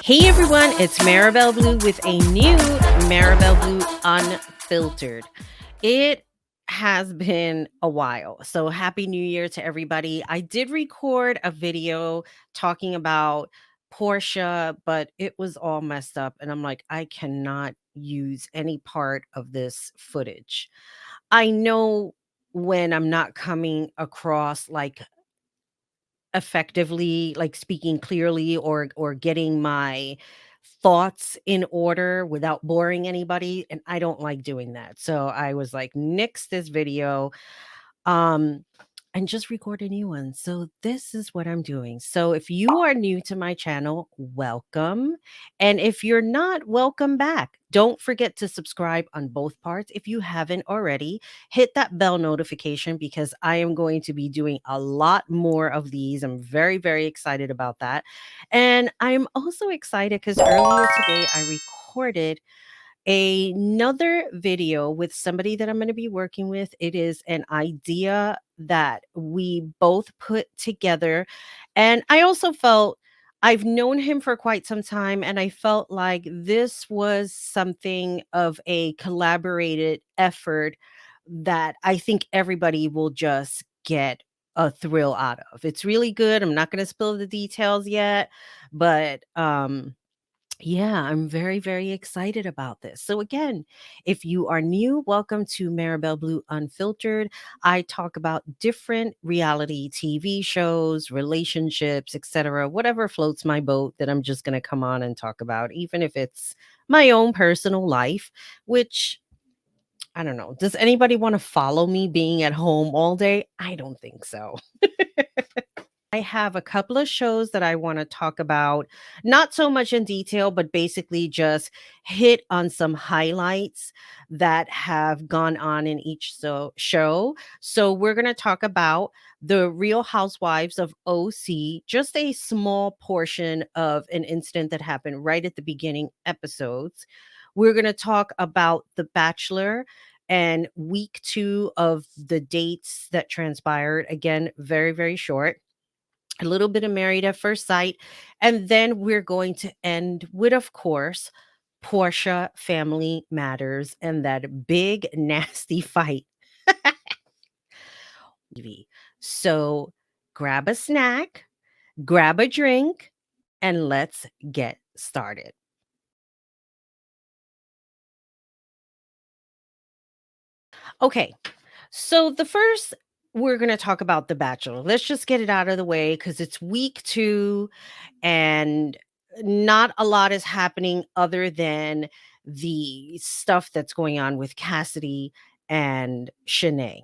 Hey everyone, it's Maribel Blue with a new Maribel Blue Unfiltered. It has been a while. So happy new year to everybody. I did record a video talking about Porsha, but it was all messed up and I'm like I cannot use any part of this footage. I know when I'm not coming across like effectively, like speaking clearly or getting my thoughts in order without boring anybody, and I don't like doing that. So I was like, nix this video. Um and just record a new one. So this is what I'm doing. So if you are new to my channel, welcome. And if you're not, welcome back. Don't forget to subscribe on both parts if you haven't already. Hit that bell notification because I am going to be doing a lot more of these. I'm very, very excited about that. And I'm also excited because earlier today I recorded another video with somebody that I'm going to be working with. It is an idea that we both put together. And I also felt I've known him for quite some time, and I felt like this was something of a collaborated effort that I think everybody will just get a thrill out of. It's really good. I'm not going to spill the details yet, but yeah, I'm very, very excited about this. So, again, if you are new, welcome to Maribel Blue Unfiltered. I talk about different reality TV shows, relationships, etc., whatever floats my boat that I'm just going to come on and talk about, even if it's my own personal life, which I don't know. Does anybody want to follow me being at home all day? I don't think so. I have a couple of shows that I want to talk about, not so much in detail, but basically just hit on some highlights that have gone on in each show. So we're going to talk about the Real Housewives of OC, just a small portion of an incident that happened right at the beginning episodes. We're going to talk about The Bachelor and week 2 of the dates that transpired. Again, very, very short, a little bit of Married at First Sight, and then we're going to end with, of course, Porsha Family Matters and that big nasty fight. So grab a snack, grab a drink, and let's get started. Okay, so the first we're going to talk about The Bachelor. Let's just get it out of the way because it's week 2 and not a lot is happening other than the stuff that's going on with Cassidy and Shanae.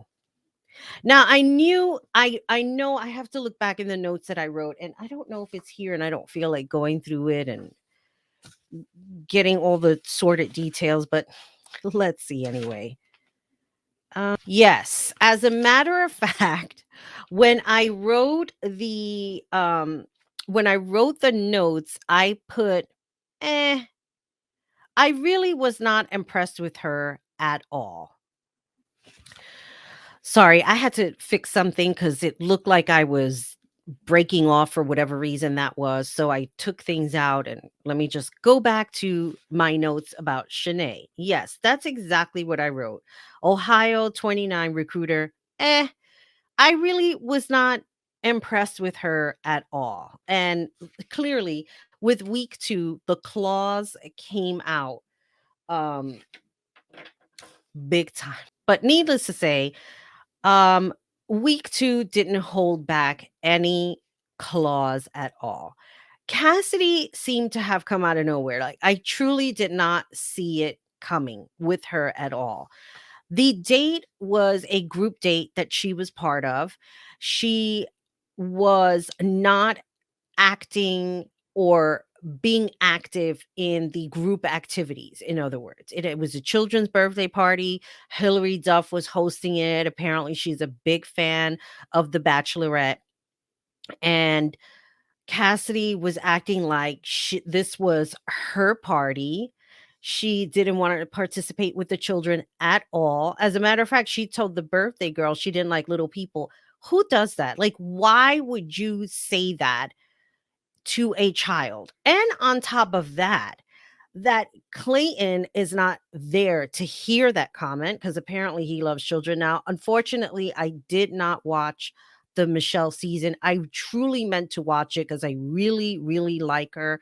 Now I know I have to look back in the notes that I wrote, and I don't know if it's here, and I don't feel like going through it and getting all the sordid details, but let's see anyway. Yes, as a matter of fact, when I wrote the notes, I put eh, I really was not impressed with her at all. Sorry, I had to fix something because it looked like I was breaking off for whatever reason that was. So I took things out, and let me just go back to my notes about Shanae. Yes, that's exactly what I wrote. Ohio 29 recruiter. I really was not impressed with her at all. And clearly, with week 2, the claws came out um big time. But needless to say, um, week 2 didn't hold back any clause at all. Cassidy seemed to have come out of nowhere. Like, I truly did not see it coming with her at all. The date was a group date that she was part of. She was not acting or being active in the group activities. In other words, it was a children's birthday party. Hilary Duff was hosting it. Apparently, she's a big fan of The Bachelorette. And Cassidy was acting like this was her party. She didn't want to participate with the children at all. As a matter of fact, she told the birthday girl she didn't like little people. Who does that? Like, why would you say that to a child. And on top of that, that Clayton is not there to hear that comment because apparently he loves children. Now, unfortunately, I did not watch the Michelle season. I truly meant to watch it because I really, really like her.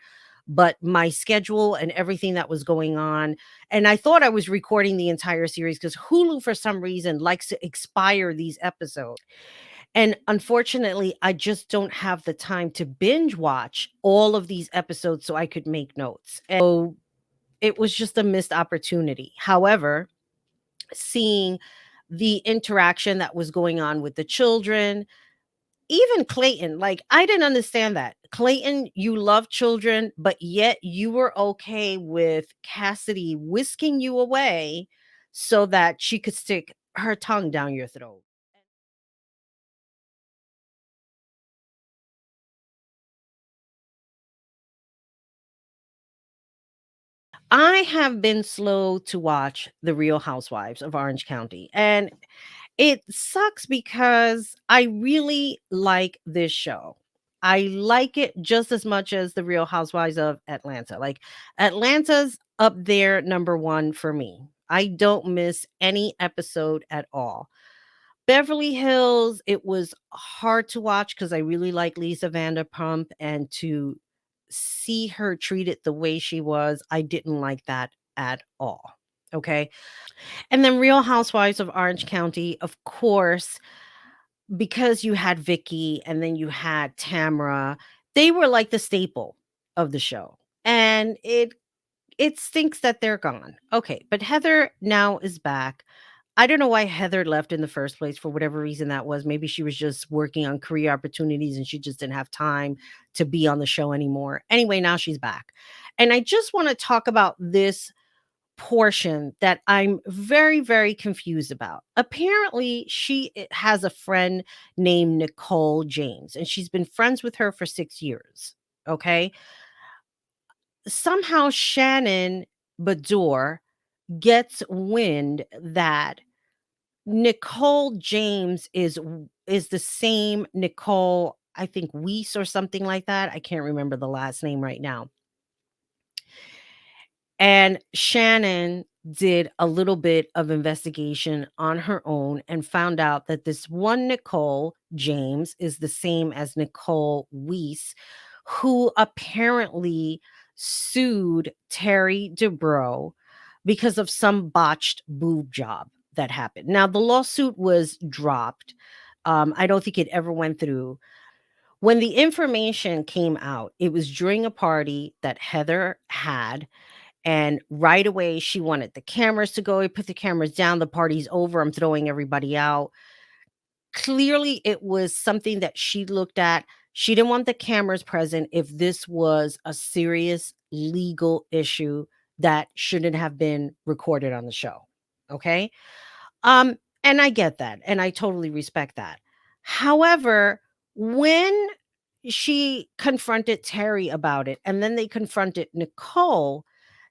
But my schedule and everything that was going on, and I thought I was recording the entire series because Hulu, for some reason, likes to expire these episodes. And unfortunately, I just don't have the time to binge watch all of these episodes so I could make notes. And so it was just a missed opportunity. However, seeing the interaction that was going on with the children, even Clayton, like I didn't understand that. Clayton, you love children, but yet you were okay with Cassidy whisking you away so that she could stick her tongue down your throat. I have been slow to watch The Real Housewives of Orange County, and it sucks because I really like this show. I like it just as much as The Real Housewives of Atlanta. Like, Atlanta's up there number 1 for me. I don't miss any episode at all. Beverly Hills, it was hard to watch because I really like Lisa Vanderpump, and to see her treated the way she was, I didn't like that at all. Okay. And then Real Housewives of Orange County, of course, because you had Vicky and then you had Tamara, they were like the staple of the show. And it stinks that they're gone. Okay, but Heather now is back. I don't know why Heather left in the first place for whatever reason that was. Maybe she was just working on career opportunities and she just didn't have time to be on the show anymore. Anyway, now she's back. And I just want to talk about this portion that I'm very, very confused about. Apparently, she has a friend named Nicole James, and she's been friends with her for 6 years. Okay. Somehow Shannon Bador gets wind that Nicole James is the same Nicole, I think Weiss or something like that. I can't remember the last name right now. And Shannon did a little bit of investigation on her own and found out that this one Nicole James is the same as Nicole Weiss, who apparently sued Terry Dubrow because of some botched boob job that happened. Now, the lawsuit was dropped. I don't think it ever went through. When the information came out, it was during a party that Heather had, and right away, she wanted the cameras to go. Put the cameras down. The party's over. I'm throwing everybody out. Clearly, it was something that she looked at. She didn't want the cameras present if this was a serious legal issue that shouldn't have been recorded on the show. Okay. And I get that. And I totally respect that. However, when she confronted Terry about it, and then they confronted Nicole,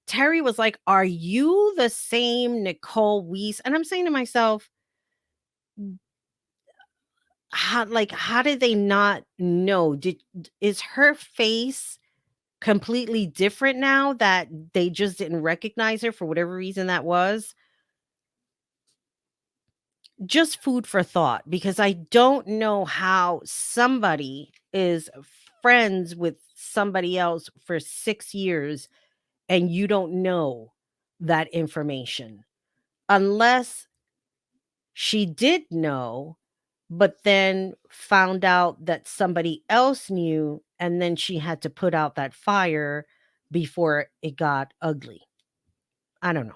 Terry was like, "Are you the same Nicole Weiss?" And I'm saying to myself, how did they not know? Is her face completely different now that they just didn't recognize her for whatever reason that was? Just food for thought, because I don't know how somebody is friends with somebody else for 6 years and you don't know that information, unless she did know, but then found out that somebody else knew, and then she had to put out that fire before it got ugly. I don't know.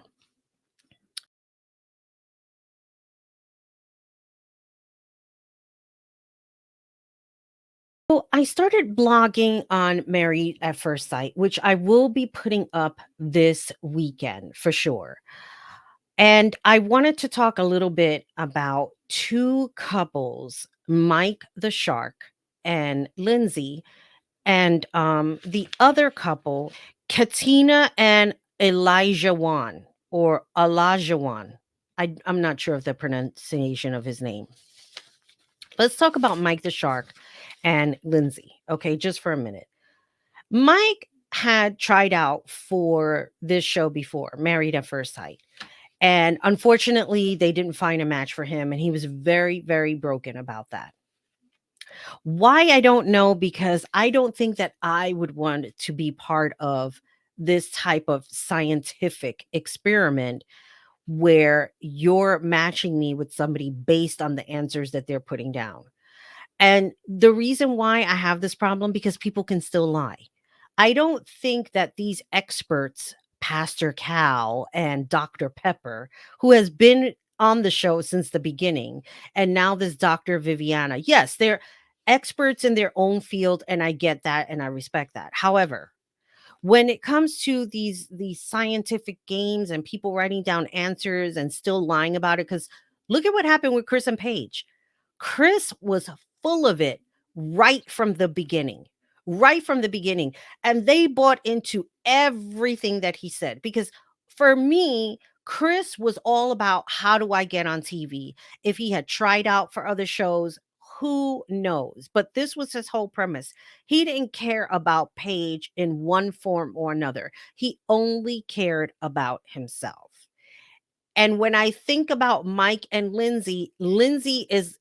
So I started blogging on Married at First Sight, which I will be putting up this weekend for sure. And I wanted to talk a little bit about two couples, Mike the Shark and Lindsay, and the other couple, Katina and Elijah Wan, or Elijah Wan. I'm not sure of the pronunciation of his name. Let's talk about Mike the Shark and Lindsay, okay, just for a minute. Mike had tried out for this show before, Married at First Sight. And unfortunately, they didn't find a match for him. And he was very, very broken about that. Why? I don't know, because I don't think that I would want to be part of this type of scientific experiment where you're matching me with somebody based on the answers that they're putting down. And the reason why I have this problem, because people can still lie. I don't think that these experts, Pastor Cal and Dr. Pepper, who has been on the show since the beginning, and now this Dr. Viviana, yes, they're experts in their own field, and I get that and I respect that. However, when it comes to these scientific games and people writing down answers and still lying about it, because look at what happened with Chris and Paige. Chris was full of it right from the beginning, right from the beginning. And they bought into everything that he said. Because for me, Chris was all about, how do I get on TV? If he had tried out for other shows, who knows? But this was his whole premise. He didn't care about Paige in one form or another. He only cared about himself. And when I think about Mike and Lindsay, Lindsay is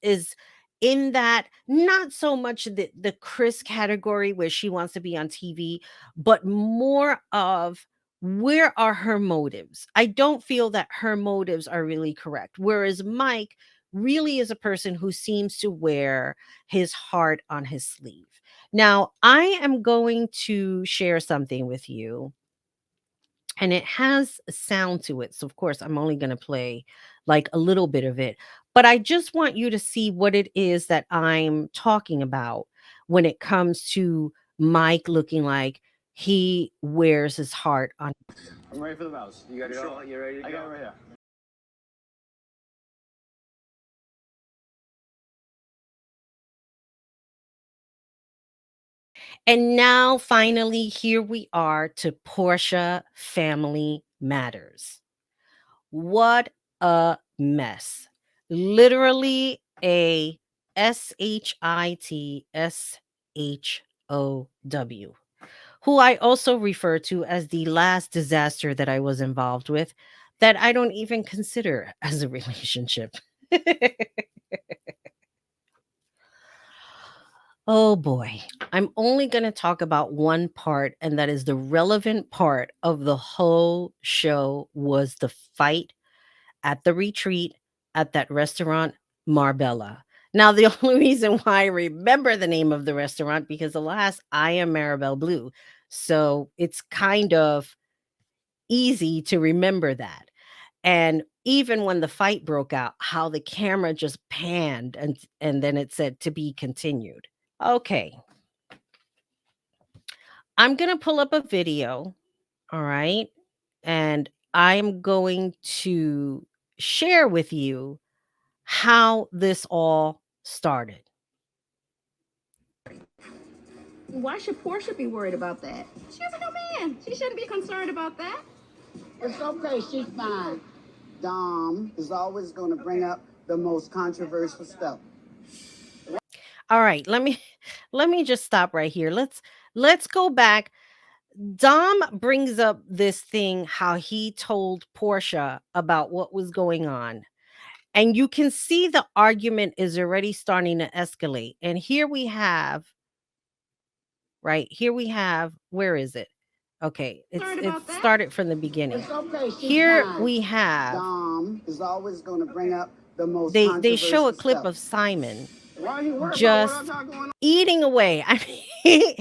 in that, not so much the Chris category where she wants to be on TV, but more of, where are her motives? I don't feel that her motives are really correct. Whereas Mike really is a person who seems to wear his heart on his sleeve. Now, I am going to share something with you, and it has a sound to it. So of course, I'm only going to play like a little bit of it, but I just want you to see what it is that I'm talking about when it comes to Mike looking like he wears his heart on. I'm ready for the mouse. You got it all? You ready to go? I got it right here. And now finally, here we are to Porsha Family Matters. What a mess. Literally a SHITSHOW, who I also refer to as the last disaster that I was involved with, that I don't even consider as a relationship. Oh boy. I'm only going to talk about one part, and that is the relevant part of the whole show, was the fight at the retreat at that restaurant, Marbella. Now, the only reason why I remember the name of the restaurant, because alas, I am Maribel Blue. So it's kind of easy to remember that. And even when the fight broke out, how the camera just panned, and then it said, to be continued. Okay. I'm going to pull up a video. All right. And I'm going to share with you how this all started. Why should Portia be worried about that? She has a new man. She shouldn't be concerned about that. It's okay, she's fine. Dom is always going to bring up the most controversial stuff. All right, let me just stop right here. Let's go back. Dom brings up this thing, how he told Portia about what was going on. And you can see the argument is already starting to escalate. And here we have, right? Here we have, where is it? Okay, it started from the beginning. It's okay, she's Here fine. we have, Dom is always going to bring up the most they show a controversial clip stuff. of Simon Why are you worried just about what I got going on? eating away. I mean,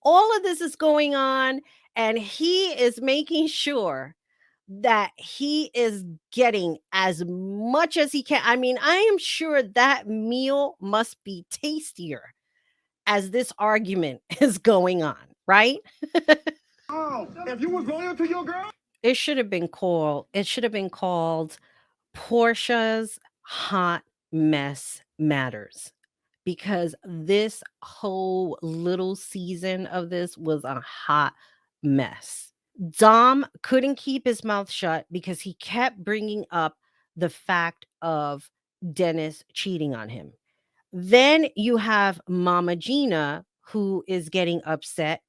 all of this is going on, and he is making sure that he is getting as much as he can. I mean, I am sure that meal must be tastier as this argument is going on, right? Oh, if you was loyal to your girl, It should have been called Portia's Hot Mess Matters, because this whole little season of this was a hot mess. Dom couldn't keep his mouth shut because he kept bringing up the fact of Dennis cheating on him. Then you have Mama Gina, who is getting upset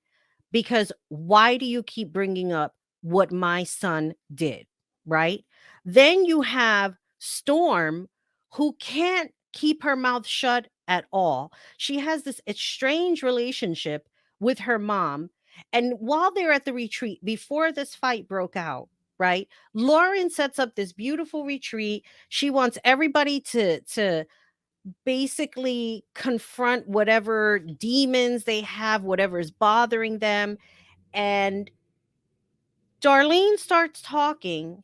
because why do you keep bringing up what my son did, right? Then you have Storm, who can't keep her mouth shut at all. She has this estranged relationship with her mom. And while they're at the retreat, before this fight broke out, right? Lauren sets up this beautiful retreat. She wants everybody to basically confront whatever demons they have, whatever is bothering them. And Darlene starts talking,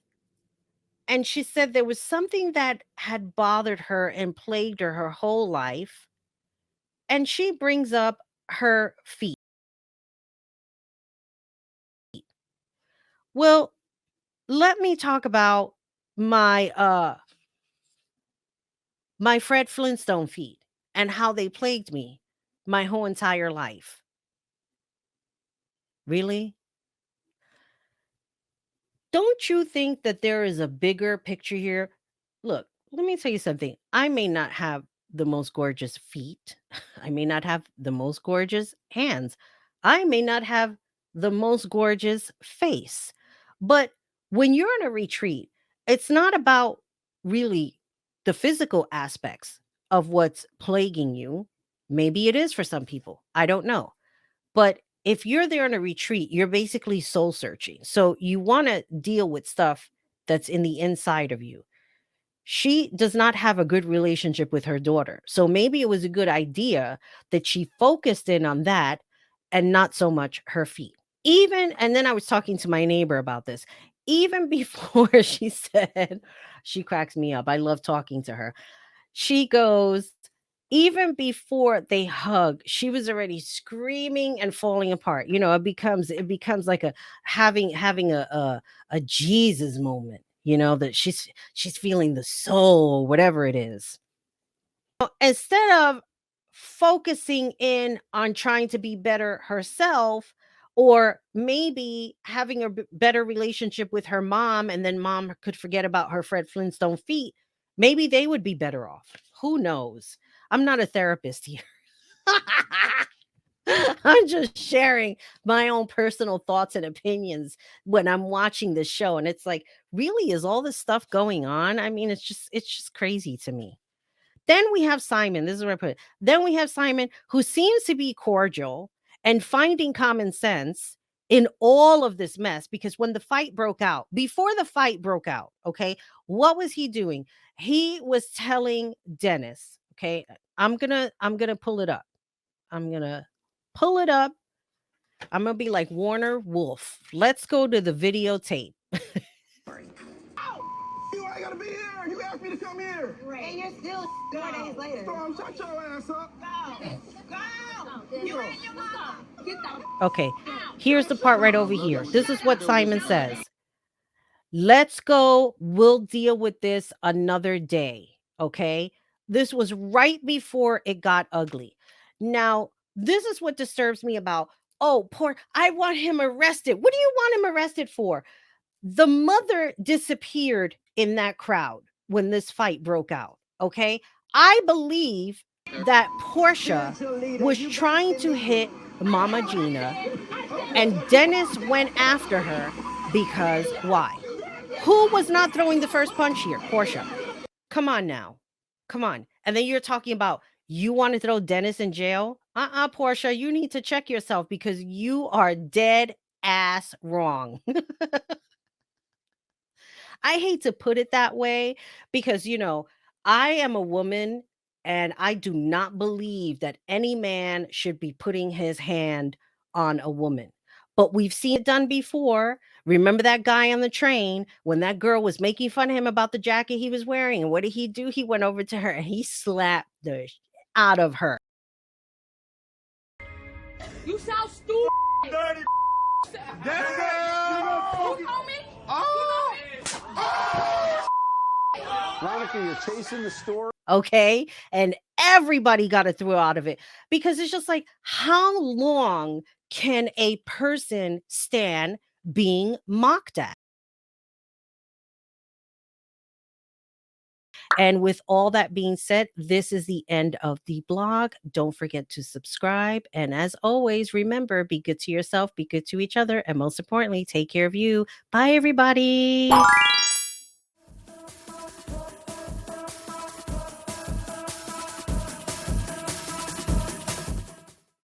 and she said there was something that had bothered her and plagued her whole life. And she brings up her feet. Well, let me talk about my my Fred Flintstone feet and how they plagued me my whole entire life. Really? Don't you think that there is a bigger picture here? Look, let me tell you something. I may not have the most gorgeous feet. I may not have the most gorgeous hands. I may not have the most gorgeous face. But when you're in a retreat, it's not about really the physical aspects of what's plaguing you. Maybe it is for some people. I don't know. But if you're there on a retreat, you're basically soul searching. So you want to deal with stuff that's in the inside of you. She does not have a good relationship with her daughter. So maybe it was a good idea that she focused in on that and not so much her feet. Even, and then I was talking to my neighbor about this, even before she said, she cracks me up. I love talking to her. She goes, even before they hug, she was already screaming and falling apart. You know, it becomes like a having a Jesus moment, you know, that she's feeling the soul, whatever it is. Instead of focusing in on trying to be better herself, or maybe having a better relationship with her mom, and then mom could forget about her Fred Flintstone feet, maybe they would be better off. Who knows? I'm not a therapist here. I'm just sharing my own personal thoughts and opinions when I'm watching this show, and it's like, really, is all this stuff going on? I mean, it's just crazy to me. Then we have Simon. This is where I put it. Then we have Simon, who seems to be cordial and finding common sense in all of this mess. Because when the fight broke out, before the fight broke out, okay, what was he doing? He was telling Dennis, okay, I'm gonna pull it up. I'm gonna pull it up. I'm gonna be like Warner Wolf. Let's go to the videotape. You ain't gotta be here. You asked me to come here. Right. And you're still 4 days later. Storm, shut your ass up. Go. You and your mom. Get the Okay, here's the part right over here. This is what Simon says. Let's go. We'll deal with this another day. Okay. This was right before it got ugly. Now, this is what disturbs me about, oh, poor, I want him arrested. What do you want him arrested for? The mother disappeared in that crowd when this fight broke out. Okay. I believe that Portia was trying to hit Mama Gina, and Dennis went after her because why? Who was not throwing the first punch here? Portia. Come on now. Come on. And then you're talking about you want to throw Dennis in jail? Portia, you need to check yourself because you are dead ass wrong. I hate to put it that way because, I am a woman and I do not believe that any man should be putting his hand on a woman. But we've seen it done before. Remember that guy on the train when that girl was making fun of him about the jacket he was wearing? And what did he do? He went over to her and he slapped the out of her. You sound stupid. Dirty. Who told me? Oh! Monica, you're chasing the story. Okay. And everybody got a thrill out of it because it's just like, how long can a person stand being mocked at? And with all that being said, this is the end of the blog. Don't forget to subscribe. And as always, remember, be good to yourself, be good to each other, and most importantly, take care of you. Bye, everybody.